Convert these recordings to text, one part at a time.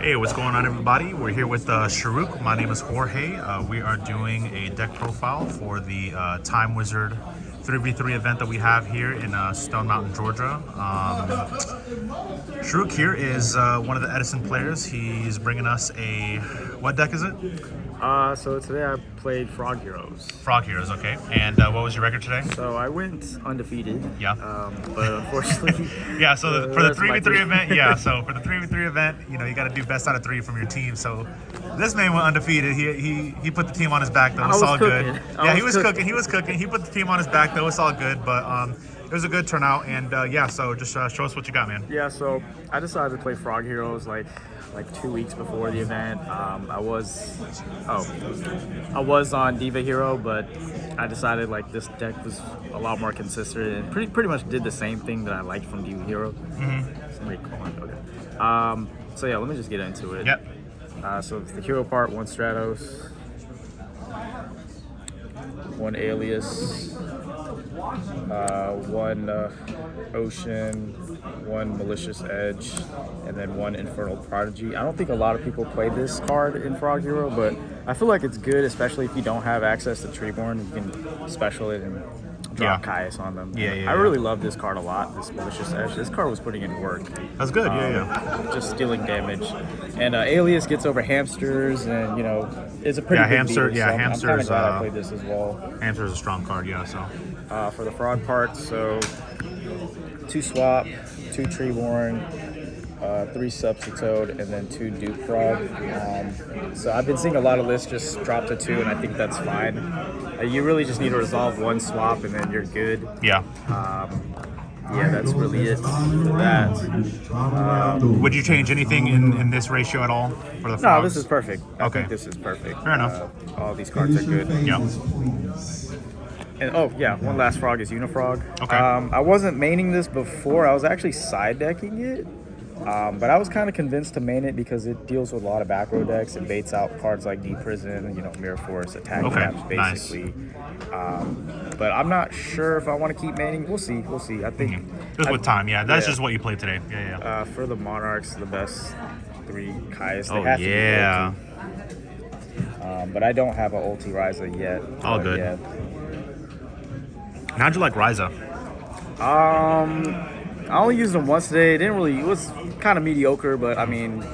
Hey, what's going on, everybody? We're here with Sharuk. My name is Jorge. We are doing a deck profile for the Time Wizard 3v3 event that we have here in Stone Mountain, Georgia. Sharuk here is one of the Edison players. He's bringing us a... What deck is it? So today I played Frog Heroes. Frog Heroes, okay. And what was your record today? So I went undefeated. Yeah. But unfortunately... yeah, so for the 3v3 event, yeah, so for the 3v3 event, you know, you got to do best out of 3 from your team. So this man went undefeated. He put the team on his back, though. It's all good. Yeah, he was cooking. He was cooking. He put the team on his back, though. It's all good. But it was a good turnout. And yeah, so just show us what you got, man. Yeah, so I decided to play Frog Heroes like 2 weeks before the event. I was on Diva Hero, but I decided like this deck was a lot more consistent and pretty much did the same thing that I liked from Diva Hero. Somebody calling, okay. So yeah, let me just get into it. Yep. So it's the hero part: 1 Stratos, 1 Alias, 1 Ocean, 1 Malicious Edge, and then 1 Infernal Prodigy. I don't think a lot of people play this card in Frog Hero, but I feel like it's good, especially if you don't have access to Treeborn. You can special it and drop Caius on them. I really love this card a lot, this Malicious Edge. This card was putting in work. That's good, just stealing damage. And Alias gets over Hamsters, and you know, it's a pretty big Hamster, deal, so Hamsters. I'm kind of glad I played this as well. Hamster is a strong card, yeah, so. For the frog part, so 2 Swap, 2 Treeborn, 3 Substitute, and then 2 Duke Frog. So I've been seeing a lot of lists just drop to 2, and I think that's fine. You really just need to resolve 1 swap, and then you're good. Yeah. Yeah, that's really it for that. Would you change anything in this ratio at all for the frogs? No, this is perfect. I Okay. think this is perfect. Fair enough. All these cards are good. Yeah. And oh yeah, one last frog is Unifrog. Okay. I wasn't maining this before. I was actually side decking it, but I was kind of convinced to main it because it deals with a lot of back row decks and baits out cards like Deep Prison, you know, Mirror Force, Attack Caps, basically. But I'm not sure if I want to keep maining. We'll see. We'll see. I think just with time. Yeah, that's just what you played today. Yeah. For the Monarchs, the best 3 Caius. They have to be ulti. But I don't have an ulti Ryza yet. All good. Yeah. How'd you like Ryza? I only used them once today. It was kind of mediocre, but I mean...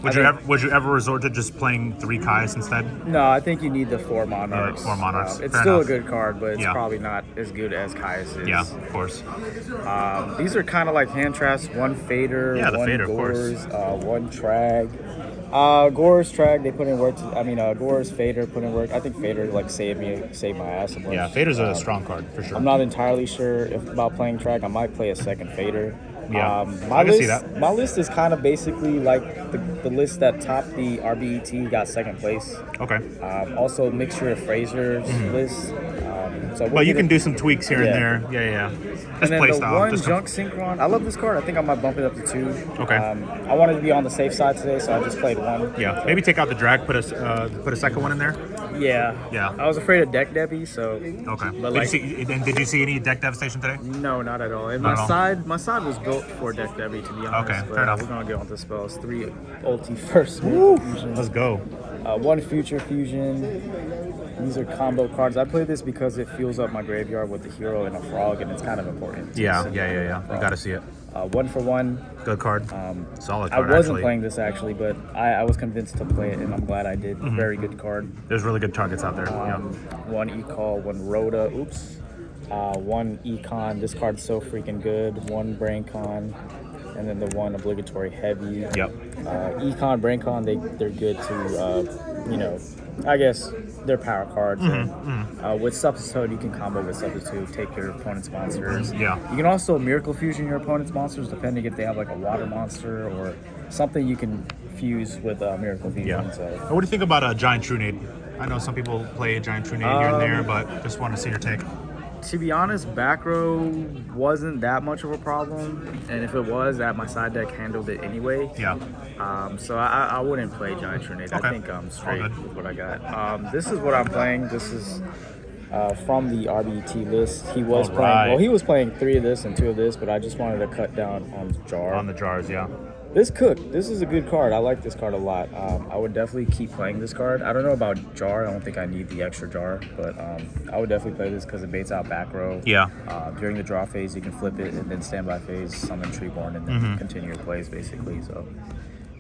Would you ever resort to just playing 3 Caius instead? No, I think you need the 4 Monarchs. 4 Monarchs. It's Fair still enough. a good card, but it's probably not as good as Caius is. Yeah, of course. These are kind of like hand traps. 1 Fader, yeah, the 1 Fader, Gores, 1 Trag. Gore's Trag, they put in work. Gore's Fader put in work. I think Fader like saved my ass a bunch. Yeah, Fader's a strong card for sure. I'm not entirely sure about playing Trag. I might play a second Fader. Yeah, I can see that. My list is kind of basically like the list that topped the RBET, got second place. Okay. Also, mixture of Fraser's list. But you can do some tweaks here and there. Yeah. And then the 1 Junk Synchron. I love this card. I think I might bump it up to 2. Okay. I wanted to be on the safe side today, so I just played 1. Yeah. Maybe take out the drag. Put a second one in there. Yeah. I was afraid of deck Debbie, so. Okay. But did you see any deck devastation today? No, not at all. And my side was built for deck Debbie, to be honest. Okay. Fair enough. We're gonna get on the spells. 3 ulti first. Let's go. 1 Future Fusion. These are combo cards. I play this because it fills up my graveyard with a hero and a frog, and it's kind of important. Yeah. You gotta see it. 1 for 1. Good card. Solid card. I wasn't playing this actually, but I was convinced to play it, and I'm glad I did. Very good card. There's really good targets out there. 1 E-Call, 1 Rhoda. 1 Econ. This card's so freaking good. 1 Braincon. And then the 1 obligatory heavy. Yep. Econ, Braincon, they're good to, I guess they're power cards. With Substitute, you can combo with Substitute, take your opponent's monsters. Yeah. You can also Miracle Fusion your opponent's monsters, depending if they have like a water monster or something you can fuse with Miracle Fusion. Yeah. So. What do you think about a Giant Trunade? I know some people play a Giant Trunade here and there, but just want to see your take. To be honest, back row wasn't that much of a problem, and if it was, my side deck handled it anyway. Yeah. So I wouldn't play Giant Trunade. Okay. I think I'm straight with what I got. This is what I'm playing. This is from the RBT list. He was playing. Well, he was playing 3 of this and 2 of this, but I just wanted to cut down on the jar. On the jars, yeah. This is a good card. I like this card a lot. I would definitely keep playing this card. I don't know about Jar. I don't think I need the extra Jar, but I would definitely play this because it baits out back row. Yeah. During the draw phase, you can flip it, and then standby phase, summon Treeborn, and then continue your plays, basically. So,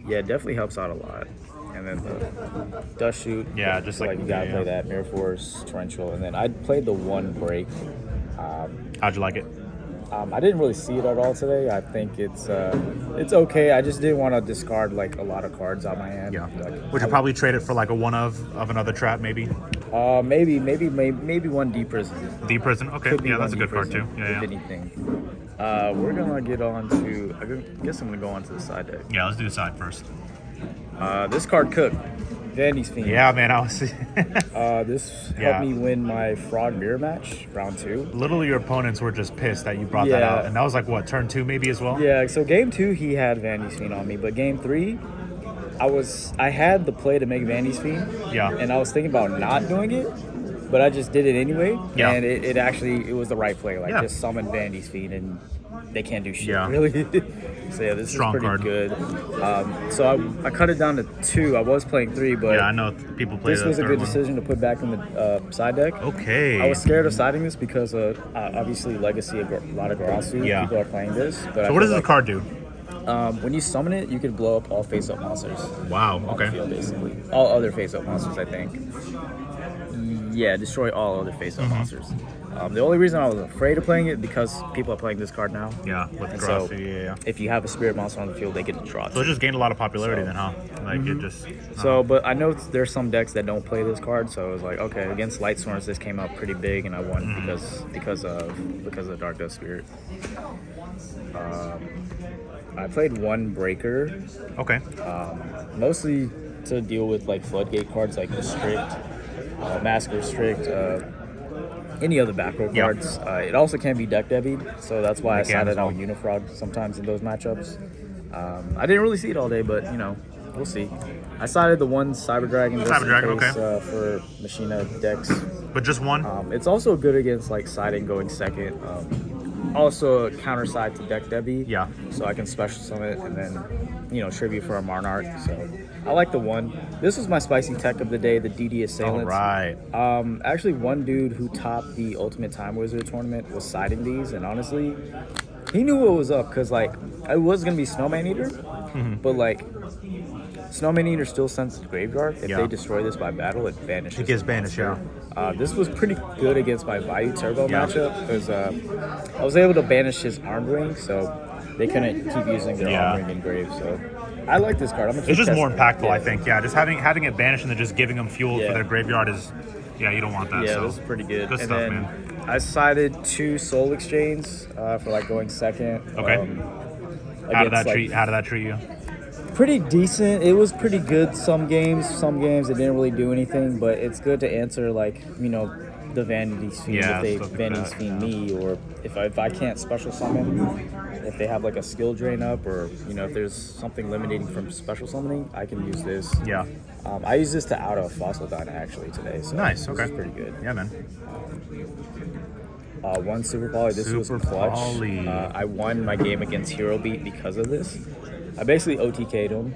yeah, it definitely helps out a lot. And then the Dust Shoot. Yeah, just like you gotta play that. Mirror Force, Torrential, and then I played the one break. How'd you like it? I didn't really see it at all today. I think it's okay. I just didn't want to discard like a lot of cards out my hand. Yeah. Like, Would you probably trade it for like a one of another trap, maybe? Maybe one Deep Prison. Deep Prison. Okay. Could be Yeah, that's a one good card too. Deep Prison, Yeah, if anything. We're gonna get on to. I guess I'm gonna go on to the side deck. Yeah, let's do the side first. This card cooked. Vandy's Fiend. Yeah, man, I was. This helped me win my Frog Mirror match, round 2. Literally, your opponents were just pissed that you brought that out, and that was like what, turn 2 maybe as well. Yeah. So game 2 he had Vandy's Fiend on me, but game 3, I had the play to make Vandy's Fiend. Yeah. And I was thinking about not doing it, but I just did it anyway. Yeah. And it was the right play. Like just summon Vandy's Fiend and they can't do shit. Yeah. Really. So yeah, this Strong is pretty card. Good. So I cut it down to 2. I was playing 3, but Yeah, I know people play this the was a third good one. decision to put back in the side deck. Okay. I was scared of siding this because obviously Legacy, a lot of Garasu. Yeah. People are playing this. But So what does the card do? When you summon it, you can blow up all face-up monsters. Wow. On the Okay. field, basically. All other face-up monsters, I think. Yeah, destroy all other face-up monsters. The only reason I was afraid of playing it because people are playing this card now. Yeah, with And Grass. so Yeah. if you have a spirit monster on the field, they get to draw. So it just gained a lot of popularity then, huh? Like it just. So, but I know there's some decks that don't play this card, so it was like, okay, against Light Swords, this came out pretty big, and I won because of Dark Dust Spirit. I played one Breaker, Okay. mostly to deal with like floodgate cards like Restrict, Mask Restrict, any other back row cards. It also can be deck debied, so that's why I sided on Unifrog sometimes in those matchups. I didn't really see it all day, but we'll see. I sided the one Cyber Dragon just in case, for Machina decks. But just one? It's also good against like siding going second. Also a counter side to deck Debbie. Yeah. So I can special summon it and then, tribute for a Monarch. So I like the one. This was my spicy tech of the day, the DD Assailants. All right. Actually, one dude who topped the Ultimate Time Wizard tournament was siding these, and honestly, he knew what was up because like it was gonna be Snowman Eater, but like Snowman Eater still sends the graveyard. If they destroy this by battle, it banishes. It gets banished, yeah. This was pretty good against my Vayu Turbo matchup because I was able to banish his Armed Ring, so they couldn't keep using their Armed Ring in grave. So I like this card. It's just more impactful, I think. Yeah, just having it banished and then just giving them fuel for their graveyard is, you don't want that. Yeah, so. this is pretty good. Good and stuff, then man. I sided 2 Soul Exchange for like going second. Okay. How did that treat you? Pretty decent. It was pretty good some games. Some games it didn't really do anything, but it's good to answer like, the Vanity's Fiend if they Vanity's Fiend me, or if I can't special summon, if they have like a skill drain up, or if there's something limiting from special summoning, I can use this. Yeah. I used this to out a Fossil Dyna actually today, so Nice. Okay. this is pretty good. Yeah, man. One Super Poly. This was clutch. I won my game against Hero Beat because of this. I basically OTK'd him.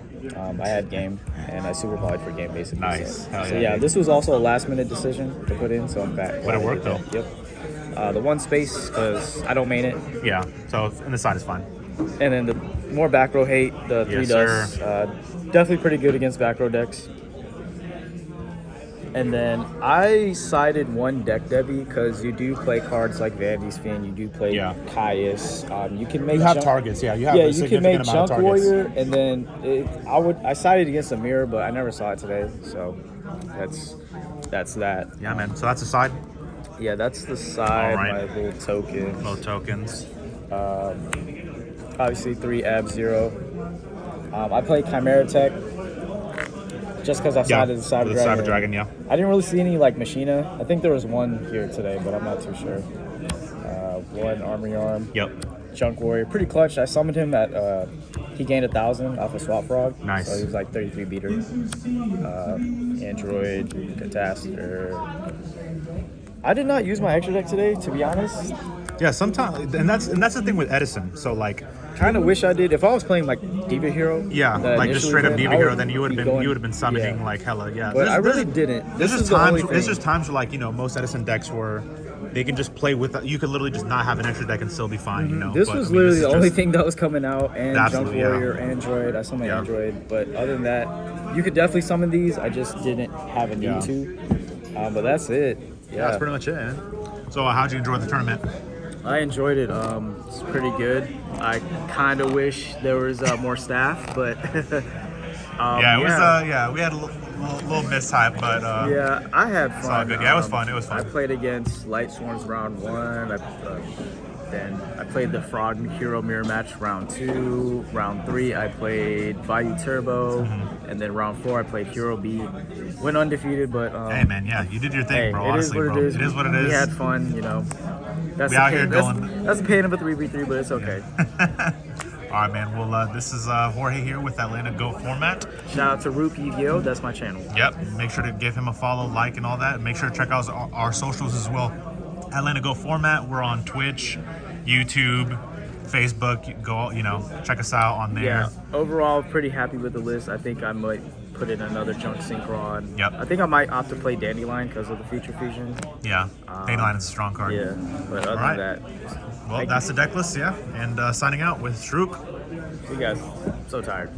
I had game, and I Super Poly'd for game basically. Nice. So yeah, this was also a last-minute decision to put in, so I'm back. But it worked though. Yep. The one space, because I don't main it. Yeah, so and the side is fine. And then the more back row hate, the 3 dust. Definitely pretty good against back row decks. And then I sided one deck Debbie because you do play cards like Vandy's Fiend, you do play Caius. You can make targets, You can make Junk Warrior, and then I sided against a mirror, but I never saw it today, so that's that. Yeah, man. So that's the side. Yeah, that's the side. All right. My little tokens. Little tokens. Obviously 3 Ab 0. I played Chimera Tech. Just because I sided the Cyber Dragon. Yeah. I didn't really see any like Machina. I think there was one here today, but I'm not too sure. One Armory Arm. Yep. Junk Warrior. Pretty clutch. I summoned him at, he gained 1,000 off a Swap Frog. Nice. So he was like 33 beater. Android, Catastor. I did not use my extra deck today, to be honest. Yeah, sometimes, and that's the thing with Edison. So like, kind of wish I did. If I was playing like Diva Hero, Yeah, that like just initially straight up did, Diva I Hero, then you would have going- been summoning yeah. like hella. Yeah, But I really didn't. This is the only There's thing. just times where, like, you know, most Edison decks where they can just play with. You could literally just not have an extra deck and still be fine. You know, This But, was I mean, literally this the is only just- thing that was coming out, and Junk Absolutely, yeah. Warrior, Android. I summoned Yeah. Android, but other than that, you could definitely summon these. I just didn't have a need Yeah. to. But that's it. Yeah, that's pretty much it. Man. So, how'd you enjoy the tournament? I enjoyed it. It's pretty good. I kind of wish there was more staff, but Yeah, it was. Yeah, we had a little mishype, but yeah, I had fun. all good. Yeah, it was fun. It was fun. I played against Light Swarms round 1. Then I played the Frog Hero Mirror Match round 2. Round 3, I played Vayu Turbo, and then round 4, I played Hero B. Went undefeated, but hey, man, yeah, you did your thing, hey, bro. it is Honestly, what bro, it is. it is what it is. We had fun, you know. That's We the out pain. here That's, going- that's the pain of a 3v3, but it's okay. All right, man. Well, this is Jorge here with Atlanta Go Format. Shout out to TheRookYGO. That's my channel. Yep. Make sure to give him a follow, like, and all that. And make sure to check out our socials as well. Atlanta Go Format. We're on Twitch, YouTube, Facebook. Go, you know, check us out on there. Yeah, overall, pretty happy with the list. I think I might put in another Junk Synchron. Yep. I think I might opt to play Dandelion because of the Future Fusion. Yeah. Dandelion is a strong card. Yeah, but other Alright. than that, Well, thank that's the deck list, yeah. And signing out with Shrook. see you guys. I'm so tired.